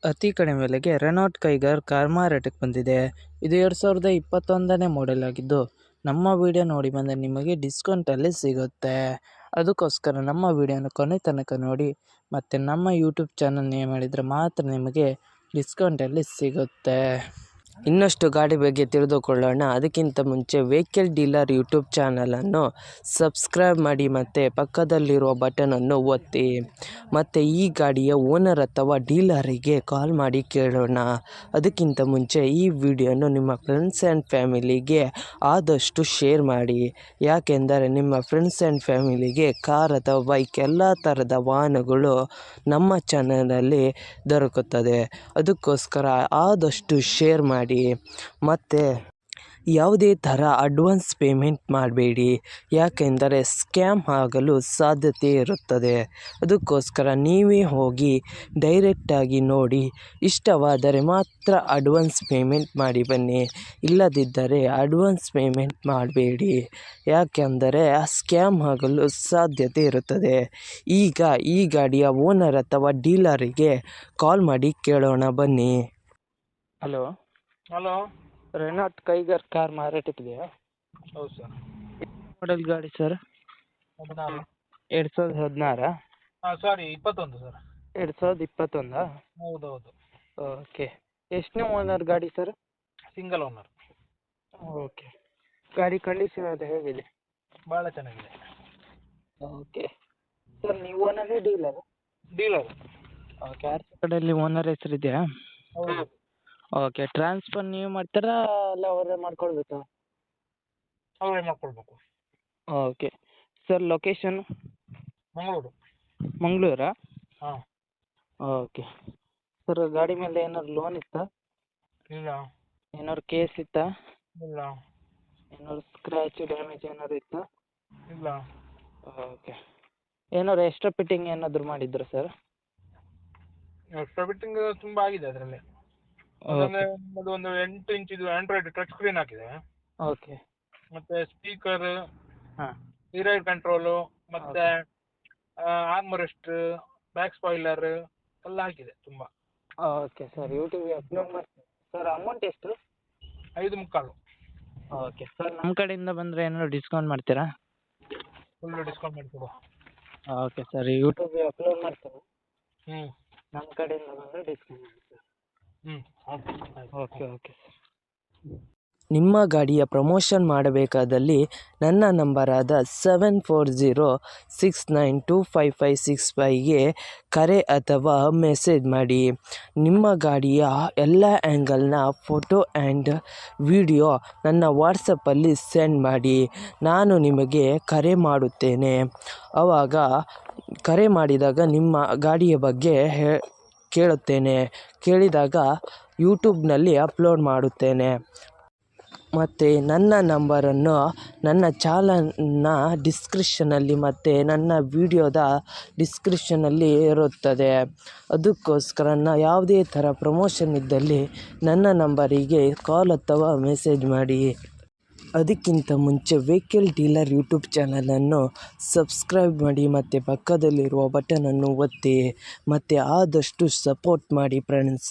ಅತಿ ಕಡಿಮೆ ಬೆಲೆಗೆ ರೆನಾಲ್ಟ್ ಕೈಗರ್ ಕಾರ್ ಮಾರಾಟಕ್ಕೆ ಬಂದಿದೆ. ಇದು 2021ನೇ ಮಾಡೆಲ್ ಆಗಿದ್ದು, ನಮ್ಮ ವಿಡಿಯೋ ನೋಡಿ ಬಂದರೆ ನಿಮಗೆ ಡಿಸ್ಕೌಂಟಲ್ಲಿ ಸಿಗುತ್ತೆ. ಅದಕ್ಕೋಸ್ಕರ ನಮ್ಮ ವಿಡಿಯೋನ ಕೊನೆ ತನಕ ನೋಡಿ ಮತ್ತು ನಮ್ಮ ಯೂಟ್ಯೂಬ್ ಚಾನಲ್ ನೇಮ್ ಮಾಡಿದರೆ ಮಾತ್ರ ನಿಮಗೆ ಡಿಸ್ಕೌಂಟಲ್ಲಿ ಸಿಗುತ್ತೆ. ಇನ್ನಷ್ಟು ಗಾಡಿ ಬಗ್ಗೆ ತಿಳಿದುಕೊಳ್ಳೋಣ. ಅದಕ್ಕಿಂತ ಮುಂಚೆ ವೆಹಿಕಲ್ ಡೀಲರ್ ಯೂಟ್ಯೂಬ್ ಚಾನಲನ್ನು ಸಬ್ಸ್ಕ್ರೈಬ್ ಮಾಡಿ ಮತ್ತು ಪಕ್ಕದಲ್ಲಿರುವ ಬಟನನ್ನು ಒತ್ತಿ. ಮತ್ತು ಈ ಗಾಡಿಯ ಓನರ್ ಅಥವಾ ಡೀಲರಿಗೆ ಕಾಲ್ ಮಾಡಿ ಕೇಳೋಣ. ಅದಕ್ಕಿಂತ ಮುಂಚೆ ಈ ವಿಡಿಯೋನು ನಿಮ್ಮ ಫ್ರೆಂಡ್ಸ್ ಆ್ಯಂಡ್ ಫ್ಯಾಮಿಲಿಗೆ ಆದಷ್ಟು ಶೇರ್ ಮಾಡಿ. ಯಾಕೆಂದರೆ ನಿಮ್ಮ ಫ್ರೆಂಡ್ಸ್ ಆ್ಯಂಡ್ ಫ್ಯಾಮಿಲಿಗೆ ಕಾರ್ ಅಥವಾ ಬೈಕ್ ಎಲ್ಲ ಥರದ ವಾಹನಗಳು ನಮ್ಮ ಚಾನಲಲ್ಲಿ ದೊರಕುತ್ತದೆ. ಅದಕ್ಕೋಸ್ಕರ ಆದಷ್ಟು ಶೇರ್ ಮಾಡಿ. ಮತ್ತು ಯಾವುದೇ ಥರ ಅಡ್ವಾನ್ಸ್ ಪೇಮೆಂಟ್ ಮಾಡಬೇಡಿ, ಯಾಕೆಂದರೆ ಸ್ಕ್ಯಾಮ್ ಆಗಲು ಸಾಧ್ಯತೆ ಇರುತ್ತದೆ. ಅದಕ್ಕೋಸ್ಕರ ನೀವೇ ಹೋಗಿ ಡೈರೆಕ್ಟಾಗಿ ನೋಡಿ, ಇಷ್ಟವಾದರೆ ಮಾತ್ರ ಅಡ್ವಾನ್ಸ್ ಪೇಮೆಂಟ್ ಮಾಡಿ ಬನ್ನಿ. ಇಲ್ಲದಿದ್ದರೆ ಅಡ್ವಾನ್ಸ್ ಪೇಮೆಂಟ್ ಮಾಡಬೇಡಿ, ಯಾಕೆಂದರೆ ಸ್ಕ್ಯಾಮ್ ಆಗಲು ಸಾಧ್ಯತೆ ಇರುತ್ತದೆ. ಈಗ ಈ ಗಾಡಿಯ ಓನರ್ ಅಥವಾ ಡೀಲರಿಗೆ ಕಾಲ್ ಮಾಡಿ ಕೇಳೋಣ ಬನ್ನಿ. ಹಲೋ, ರೆನಾಲ್ಟ್ ಕೈಗರ್ ಕಾರ್ ಮಾರಾಟಕ್ಕಿದೆಯಾ? ಹೌದು ಸರ್. ಮಾಡೆಲ್ ಗಾಡಿ ಸರ್? 16. 2016? Sorry 21 sir. 2021? ಹೌದೌದು. ಓಕೆ. ಎಷ್ಟನೇ ಓನರ್ ಗಾಡಿ ಸರ್? Single owner. ಓಕೆ. ಗಾಡಿ ಕಂಡೀಷನ್ ಅದು ಹೇಗಿದೆ? ಭಾಳ ಚೆನ್ನಾಗಿದೆ. ಓಕೆ ಸರ್, ನೀವು ಓನರೇ ಡೀಲರ್? ಡೀಲರ್. ಓಕೆ. ಕಡೆಯಲ್ಲಿ ಓನರ್ ಹೆಸರಿದೆಯಾ? ಹೌದು. ಓಕೆ. ಟ್ರಾನ್ಸ್ಫರ್ ನೀವು ಮಾಡ್ತೀರಾ ಅಲ್ಲ ಅವರೇ ಮಾಡ್ಕೊಳ್ಬೇಕಾ? ಅವರೇ ಮಾಡ್ಕೊಳ್ಬೇಕು. Okay sir. ಲೊಕೇಶನ್? ಮಂಗಳೂರು. ಮಂಗಳೂರಾ? ಹಾಂ. Okay sir. ಗಾಡಿ ಮೇಲೆ ಏನಾದ್ರು ಲೋನ್ ಇತ್ತಾ? ಇಲ್ಲ. ಏನಾದ್ರು ಕೇಸ್ ಇತ್ತಾ? ಇಲ್ಲ. ಏನಾದ್ರು ಸ್ಕ್ರ್ಯಾಚ್ ಡ್ಯಾಮೇಜ್ ಏನಾದ್ರು ಇತ್ತಾ? ಇಲ್ಲ. ಓಕೆ. ಏನಾದ್ರು ಎಕ್ಸ್ಟ್ರಾ ಫಿಟ್ಟಿಂಗ್ ಏನಾದರೂ ಮಾಡಿದ್ರಾ ಸರ್? ಎಕ್ಸ್ಟ್ರಾ ಫಿಟ್ಟಿಂಗ್ ತುಂಬ ಆಗಿದೆ ಅದರಲ್ಲಿ. ಒಂದು 8 ಇಂಚಿದು ಆಂಡ್ರಾಯ್ಡ್ ಟಚ್ ಸ್ಕ್ರೀನ್ ಹಾಕಿದೆ. ಓಕೆ. ಮತ್ತೆ ಸ್ಪೀಕರ್, ಹಾಂ. ಮಿರರ್ ಕಂಟ್ರೋಲು, ಮತ್ತೆ ಆರ್ಮರೆಸ್ಟ್, ಬ್ಯಾಕ್ ಸ್ಪಾಯ್ಲರ್ ಎಲ್ಲ ಹಾಕಿದೆ ತುಂಬ. Okay sir. ಯೂಟ್ಯೂಬ್ಗೆ ಅಪ್ಲೋಡ್ ಮಾಡ್ತೀನಿ ಸರ್. ಅಮೌಂಟ್ ಎಷ್ಟು? 5.25. Okay sir. ನಮ್ಮ ಕಡೆಯಿಂದ ಬಂದರೆ ಏನಾದ್ರು ಡಿಸ್ಕೌಂಟ್ ಮಾಡ್ತೀರಾ? ಫುಲ್ಲು ಡಿಸ್ಕೌಂಟ್ ಮಾಡಿಕೊಡು. Okay sir. ಯೂಟ್ಯೂಬ್ಗೆ ಅಪ್ಲೋಡ್ ಮಾಡ್ತೀನಿ. ಹ್ಞೂ. ನಮ್ಮ ಕಡೆಯಿಂದ ಬಂದರೆ ಡಿಸ್ಕೌಂಟ್ ಮಾಡಿ ಸರ್. Okay sir. ನಿಮ್ಮ ಗಾಡಿಯ ಪ್ರಮೋಷನ್ ಮಾಡಬೇಕಾದಲ್ಲಿ ನನ್ನ ನಂಬರಾದ 7406925565ಗೆ ಕರೆ ಅಥವಾ ಮೆಸೇಜ್ ಮಾಡಿ. ನಿಮ್ಮ ಗಾಡಿಯ ಎಲ್ಲ ಆ್ಯಂಗಲ್ನ ಫೋಟೋ ಆ್ಯಂಡ್ ವಿಡಿಯೋ ನನ್ನ ವಾಟ್ಸಪ್ಪಲ್ಲಿ ಸೆಂಡ್ ಮಾಡಿ. ನಾನು ನಿಮಗೆ ಕರೆ ಮಾಡುತ್ತೇನೆ. ಆವಾಗ ಕರೆ ಮಾಡಿದಾಗ ನಿಮ್ಮ ಗಾಡಿಯ ಬಗ್ಗೆ ಕೇಳುತ್ತೇನೆ. ಕೇಳಿದಾಗ ಯೂಟ್ಯೂಬ್ನಲ್ಲಿ ಅಪ್ಲೋಡ್ ಮಾಡುತ್ತೇನೆ. ಮತ್ತು ನನ್ನ ನಂಬರನ್ನು ನನ್ನ ಚಾನಲ್ನ ಡಿಸ್ಕ್ರಿಪ್ಷನಲ್ಲಿ ಮತ್ತು ನನ್ನ ವಿಡಿಯೋದ ಡಿಸ್ಕ್ರಿಪ್ಷನಲ್ಲಿ ಇರುತ್ತದೆ. ಅದಕ್ಕೋಸ್ಕರ ಯಾವುದೇ ಥರ ಪ್ರಮೋಷನ್ ಇದ್ದಲ್ಲಿ ನನ್ನ ನಂಬರಿಗೆ ಕಾಲ್ ಅಥವಾ ಮೆಸೇಜ್ ಮಾಡಿ. ಅದಕ್ಕಿಂತ ಮುಂಚೆ ವೆಹಿಕಲ್ ಡೀಲರ್ ಯೂಟ್ಯೂಬ್ ಚಾನಲನ್ನು ಸಬ್ಸ್ಕ್ರೈಬ್ ಮಾಡಿ ಮತ್ತು ಪಕ್ಕದಲ್ಲಿರುವ ಬಟನನ್ನು ಒತ್ತಿ ಮತ್ತು ಆದಷ್ಟು ಸಪೋರ್ಟ್ ಮಾಡಿ ಫ್ರೆಂಡ್ಸ್.